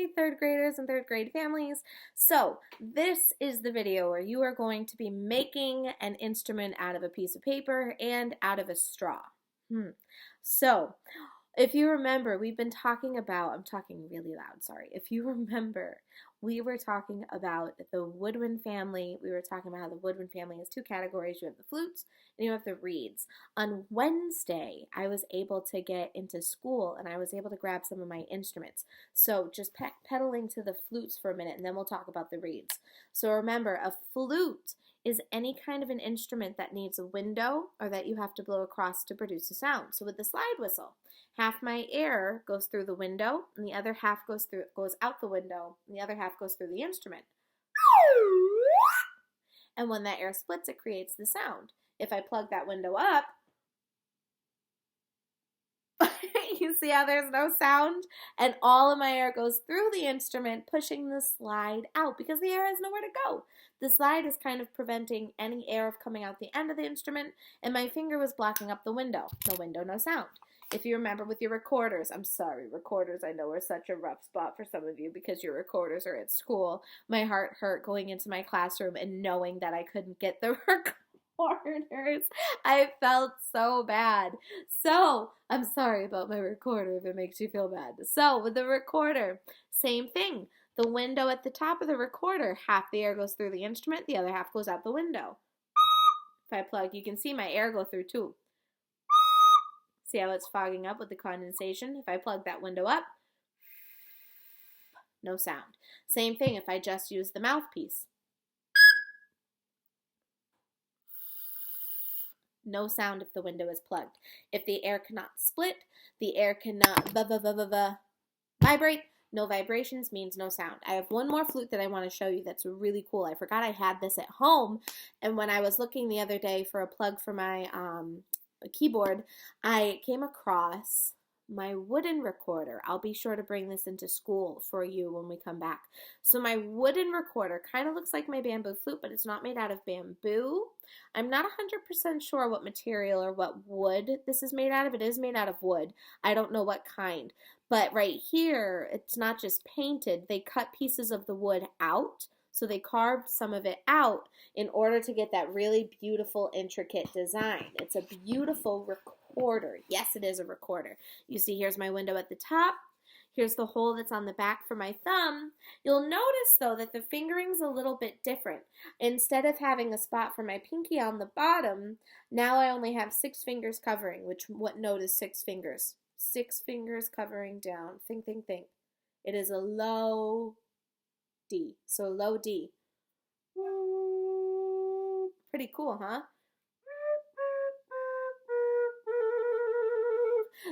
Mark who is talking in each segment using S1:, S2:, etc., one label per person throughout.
S1: Hi, third graders and third grade families. So this is the video where you are going to be making an instrument out of a piece of paper and out of a straw. So if you remember, we've been talking about, I'm talking really loud, sorry. If you remember, we were talking about the woodwind family. We were talking about how the woodwind family has two categories. You have the flutes and you have the reeds. On Wednesday, I was able to get into school and I was able to grab some of my instruments. So just pedaling to the flutes for a minute and then we'll talk about the reeds. So remember, a flute is any kind of an instrument that needs a window or that you have to blow across to produce a sound. So with the slide whistle, half my air goes through the window and the other half goes out the window and the other half goes through the instrument. And when that air splits, it creates the sound. If I plug that window up, you see how there's no sound? And all of my air goes through the instrument, pushing the slide out because the air has nowhere to go. The slide is kind of preventing any air of coming out the end of the instrument, and my finger was blocking up the window. No window, no sound. If you remember with your recorders, I'm sorry, recorders I know are such a rough spot for some of you because your recorders are at school. My heart hurt going into my classroom and knowing that I couldn't get the recorders. I felt so bad. So, I'm sorry about my recorder if it makes you feel bad. So, with the recorder, same thing. The window at the top of the recorder, half the air goes through the instrument, the other half goes out the window. If I plug, you can see my air go through too. See how it's fogging up with the condensation? If I plug that window up, no sound. Same thing if I just use the mouthpiece. No sound if the window is plugged. If the air cannot split, the air cannot vibrate. No vibrations means no sound. I have one more flute that I want to show you that's really cool. I forgot I had this at home, and when I was looking the other day for a plug for my keyboard, I came across my wooden recorder. I'll be sure to bring this into school for you when we come back. So my wooden recorder kind of looks like my bamboo flute, but it's not made out of bamboo. I'm not 100% sure what material or what wood this is made out of. It is made out of wood. I don't know what kind. But right here, it's not just painted. They cut pieces of the wood out. So they carved some of it out in order to get that really beautiful, intricate design. It's a beautiful recorder. Yes, it is a recorder. You see, here's my window at the top. Here's the hole that's on the back for my thumb. You'll notice, though, that the fingering's a little bit different. Instead of having a spot for my pinky on the bottom, now I only have 6 fingers covering, what note is 6 fingers? 6 fingers covering down. Think, think, think. It is a low D. So low D. Pretty cool, huh?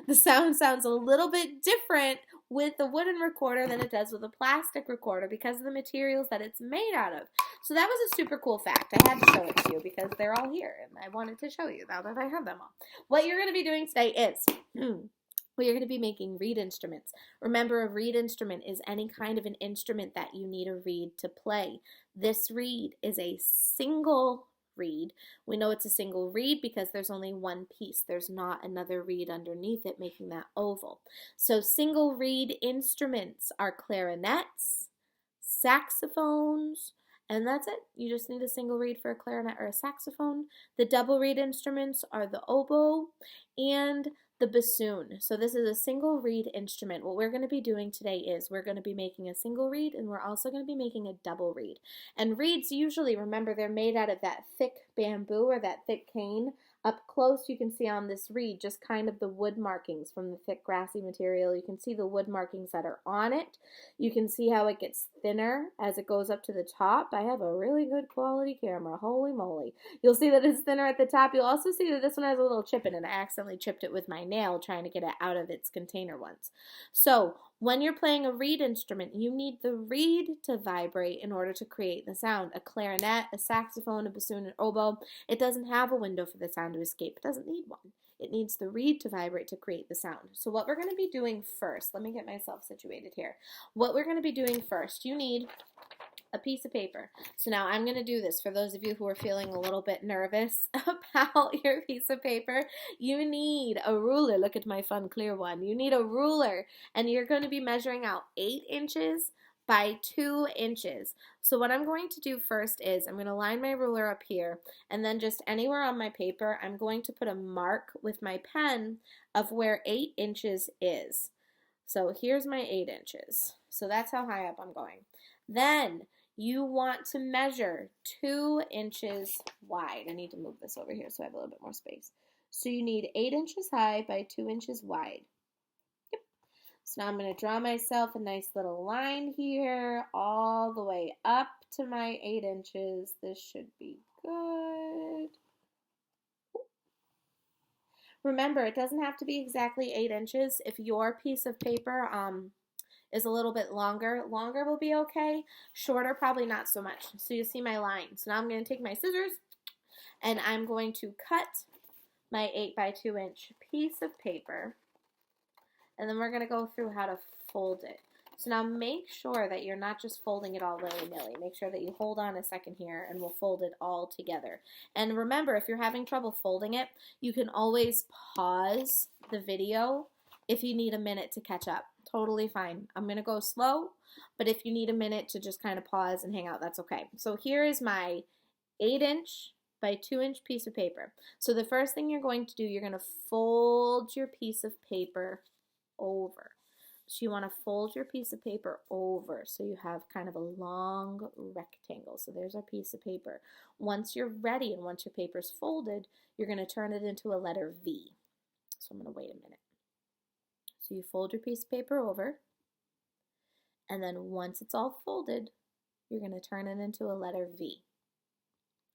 S1: The sound sounds a little bit different with the wooden recorder than it does with a plastic recorder because of the materials that it's made out of. So that was a super cool fact. I had to show it to you because they're all here and I wanted to show you now that I have them all. What you're going to be doing today is well, you're going to be making reed instruments. Remember, a reed instrument is any kind of an instrument that you need a reed to play. This reed is a single reed. We know it's a single reed because there's only one piece. There's not another reed underneath it making that oval. So single reed instruments are clarinets, saxophones, and that's it. You just need a single reed for a clarinet or a saxophone. The double reed instruments are the oboe and the bassoon. So this is a single reed instrument. What we're going to be doing today is we're going to be making a single reed and we're also going to be making a double reed. And reeds usually, remember, they're made out of that thick bamboo or that thick cane. Up close you can see on this reed just kind of the wood markings from the thick grassy material. You can see the wood markings that are on it. You can see how it gets thinner as it goes up to the top. I have a really good quality camera. Holy moly. You'll see that it's thinner at the top. You'll also see that this one has a little chip in it. I accidentally chipped it with my nail trying to get it out of its container once. So when you're playing a reed instrument, you need the reed to vibrate in order to create the sound. A clarinet, a saxophone, a bassoon, an oboe, it doesn't have a window for the sound to escape. It doesn't need one. It needs the reed to vibrate to create the sound. So what we're going to be doing first, let me get myself situated here. What we're going to be doing first, you need a piece of paper. So now I'm going to do this for those of you who are feeling a little bit nervous about your piece of paper. You need a ruler. Look at my fun clear one. You need a ruler, and you're going to be measuring out 8 inches by 2 inches. So what I'm going to do first is I'm going to line my ruler up here, and then just anywhere on my paper, I'm going to put a mark with my pen of where 8 inches is. So here's my 8 inches. So that's how high up I'm going. Then you want to measure 2 inches wide. I need to move this over here so I have a little bit more space. So you need 8 inches high by 2 inches wide. Yep. So now I'm going to draw myself a nice little line here all the way up to my 8 inches. This should be good. Remember, it doesn't have to be exactly 8 inches. If your piece of paper is a little bit longer will be okay. Shorter, probably not so much. So you see my line. So now I'm going to take my scissors and I'm going to cut my 8 by 2 inch piece of paper. And then we're going to go through how to fold it. So now make sure that you're not just folding it all willy-nilly. Make sure that you hold on a second here and we'll fold it all together. And remember, if you're having trouble folding it, you can always pause the video if you need a minute to catch up. Totally fine. I'm going to go slow, but if you need a minute to just kind of pause and hang out, that's okay. So here is my 8 inch by 2 inch piece of paper. So the first thing you're going to do, you're going to fold your piece of paper over. So you want to fold your piece of paper over so you have kind of a long rectangle. So there's our piece of paper. Once you're ready and once your paper's folded, you're going to turn it into a letter V. So I'm going to wait a minute. So you fold your piece of paper over, and then once it's all folded, you're going to turn it into a letter V.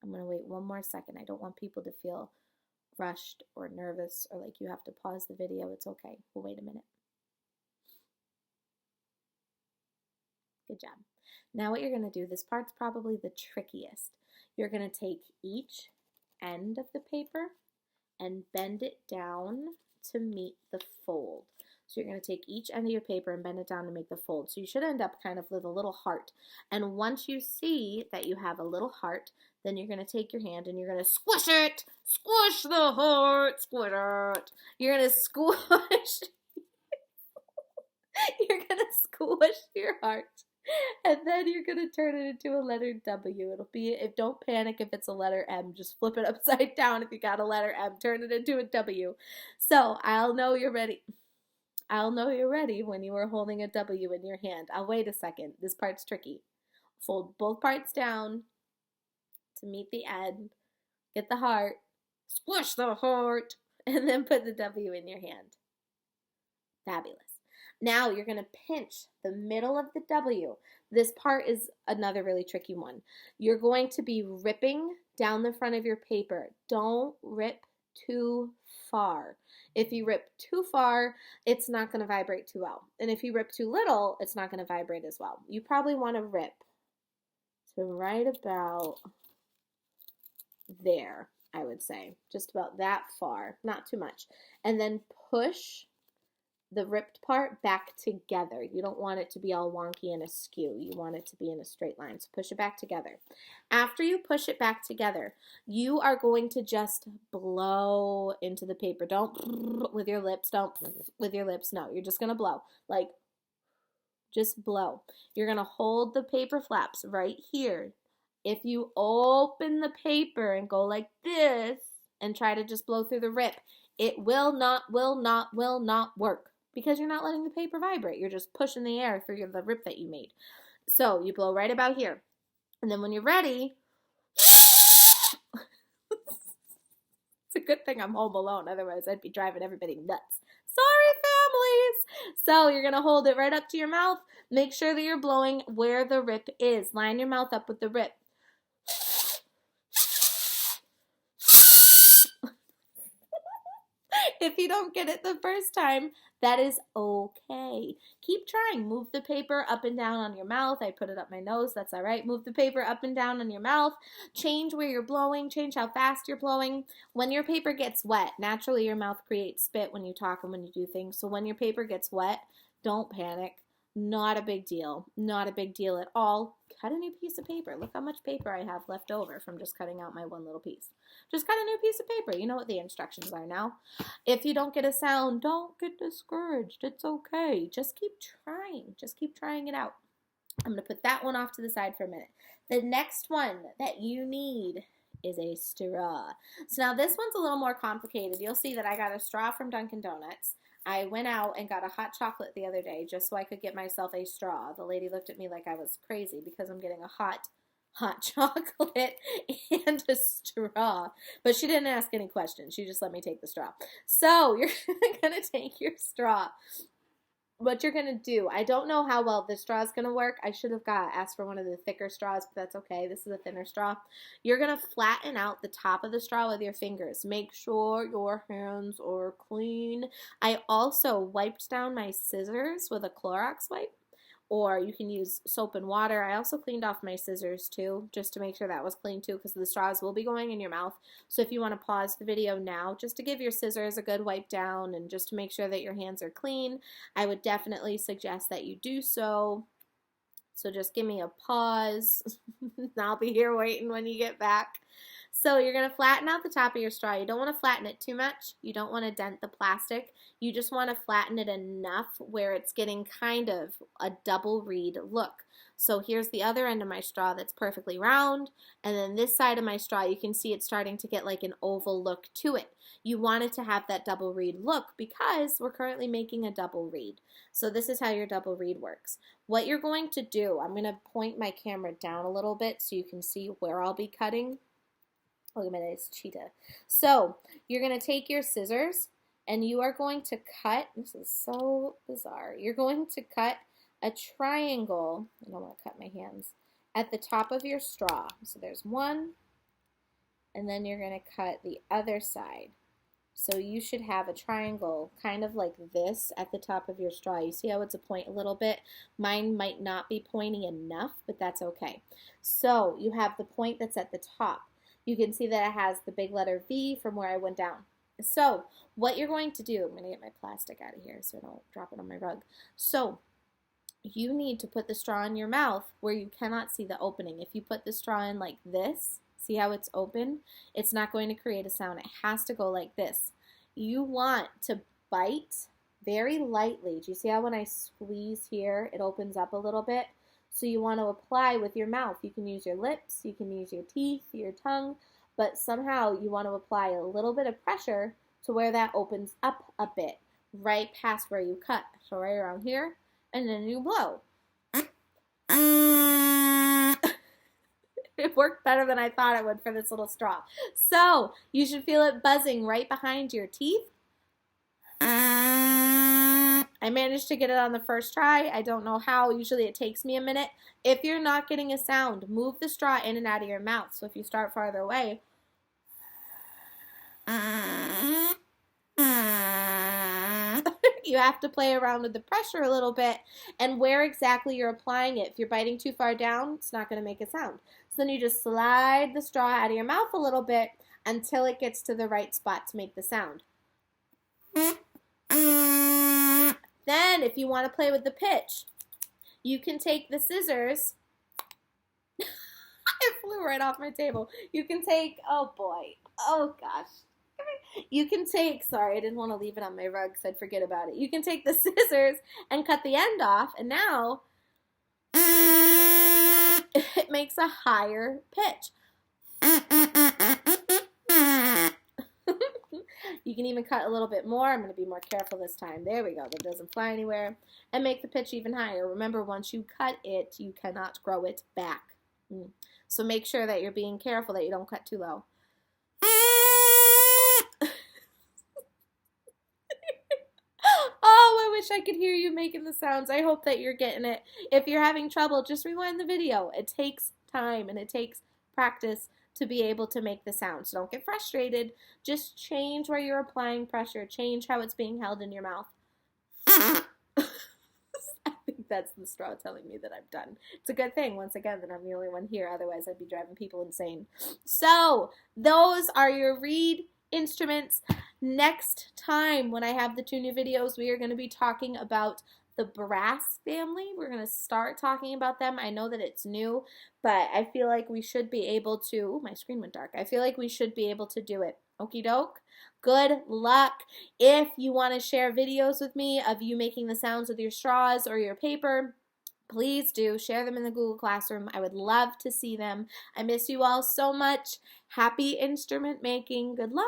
S1: I'm going to wait one more second. I don't want people to feel rushed or nervous or like you have to pause the video. It's okay. We'll wait a minute. Good job. Now what you're going to do, this part's probably the trickiest. You're going to take each end of the paper and bend it down to meet the fold. So you're going to take each end of your paper and bend it down to make the fold. So you should end up kind of with a little heart. And once you see that you have a little heart, then you're going to take your hand and you're going to squish it. Squish the heart. Squish it. You're going to squish. You're going to squish your heart. And then you're going to turn it into a letter W. It'll be, don't panic if it's a letter M. Just flip it upside down if you got a letter M. Turn it into a W. So I'll know you're ready. I'll know you're ready when you are holding a W in your hand. I'll wait a second. This part's tricky. Fold both parts down to meet the end. Get the heart. Squish the heart. And then put the W in your hand. Fabulous. Now you're going to pinch the middle of the W. This part is another really tricky one. You're going to be ripping down the front of your paper. Don't rip too far. If you rip too far, it's not going to vibrate too well. And if you rip too little, it's not going to vibrate as well. You probably want to rip to right about there, I would say. Just about that far, not too much. And then push the ripped part back together. You don't want it to be all wonky and askew. You want it to be in a straight line. So push it back together. After you push it back together, you are going to just blow into the paper. Don't with your lips. Don't with your lips. No, you're just going to blow. Like, just blow. You're going to hold the paper flaps right here. If you open the paper and go like this and try to just blow through the rip, it will not work. Because you're not letting the paper vibrate. You're just pushing the air through the rip that you made. So you blow right about here. And then when you're ready, it's a good thing I'm home alone. Otherwise, I'd be driving everybody nuts. Sorry, families. So you're going to hold it right up to your mouth. Make sure that you're blowing where the rip is. Line your mouth up with the rip. If you don't get it the first time, that is okay. Keep trying. Move the paper up and down on your mouth. I put it up my nose. That's all right. Move the paper up and down on your mouth. Change where you're blowing. Change how fast you're blowing. When your paper gets wet, naturally your mouth creates spit when you talk and when you do things. So when your paper gets wet, don't panic. Not a big deal. Not a big deal at all. Cut a new piece of paper. Look how much paper I have left over from just cutting out my one little piece. Just cut a new piece of paper. You know what the instructions are now. If you don't get a sound, don't get discouraged. It's okay. Just keep trying. Just keep trying it out. I'm going to put that one off to the side for a minute. The next one that you need is a straw. So now this one's a little more complicated. You'll see that I got a straw from Dunkin' Donuts. I went out and got a hot chocolate the other day just so I could get myself a straw. The lady looked at me like I was crazy because I'm getting a hot chocolate and a straw. But she didn't ask any questions. She just let me take the straw. So you're going to take your straw. What you're going to do, I don't know how well this straw is going to work. I should have asked for one of the thicker straws, but that's okay. This is a thinner straw. You're going to flatten out the top of the straw with your fingers. Make sure your hands are clean. I also wiped down my scissors with a Clorox wipe, or you can use soap and water. I also cleaned off my scissors too, just to make sure that was clean too, because the straws will be going in your mouth. So if you want to pause the video now, just to give your scissors a good wipe down and just to make sure that your hands are clean, I would definitely suggest that you do so. So just give me a pause. I'll be here waiting when you get back. So you're going to flatten out the top of your straw. You don't want to flatten it too much. You don't want to dent the plastic. You just want to flatten it enough where it's getting kind of a double reed look. So here's the other end of my straw that's perfectly round, and then this side of my straw, you can see it's starting to get like an oval look to it. You want it to have that double reed look because we're currently making a double reed. So this is how your double reed works. What you're going to do, I'm going to point my camera down a little bit so you can see where I'll be cutting. Look at my nice cheetah. So you're going to take your scissors and you are going to cut, this is so bizarre, you're going to cut a triangle, I don't want to cut my hands, at the top of your straw. So there's one, and then you're going to cut the other side. So you should have a triangle kind of like this at the top of your straw. You see how it's a point a little bit? Mine might not be pointy enough, but that's okay. So you have the point that's at the top. You can see that it has the big letter V from where I went down. So what you're going to do, I'm going to get my plastic out of here so I don't drop it on my rug. So you need to put the straw in your mouth where you cannot see the opening. If you put the straw in like this, see how it's open? It's not going to create a sound. It has to go like this. You want to bite very lightly. Do you see how when I squeeze here, it opens up a little bit? So you want to apply with your mouth. You can use your lips, you can use your teeth, your tongue, but somehow you want to apply a little bit of pressure to where that opens up a bit, right past where you cut. So right around here, and then you blow. It worked better than I thought it would for this little straw. So you should feel it buzzing right behind your teeth. I managed to get it on the first try. I don't know how. Usually it takes me a minute. If you're not getting a sound, move the straw in and out of your mouth. So if you start farther away, you have to play around with the pressure a little bit and where exactly you're applying it. If you're biting too far down, it's not going to make a sound. So then you just slide the straw out of your mouth a little bit until it gets to the right spot to make the sound. Then if you want to play with the pitch, you can take the scissors. It flew right off my table. You can take, oh boy, oh gosh. You can take, sorry, I didn't want to leave it on my rug because I'd forget about it. You can take the scissors and cut the end off, and now it makes a higher pitch. You can even cut a little bit more. I'm going to be more careful this time. There we go. That doesn't fly anywhere. And make the pitch even higher. Remember, once you cut it, you cannot grow it back. So make sure that you're being careful that you don't cut too low. Oh, I wish I could hear you making the sounds. I hope that you're getting it. If you're having trouble, just rewind the video. It takes time and it takes practice to be able to make the sound. So don't get frustrated. Just change where you're applying pressure. Change how it's being held in your mouth. I think that's the straw telling me that I'm done. It's a good thing, once again, that I'm the only one here. Otherwise, I'd be driving people insane. So those are your reed instruments. Next time when I have the 2 new videos, we are going to be talking about the brass family. We're going to start talking about them. I know that it's new, but I feel like we should be able to, ooh, my screen went dark. I feel like we should be able to do it. Okie doke. Good luck. If you want to share videos with me of you making the sounds with your straws or your paper, please do share them in the Google Classroom. I would love to see them. I miss you all so much. Happy instrument making. Good luck.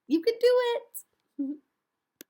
S1: You can do it.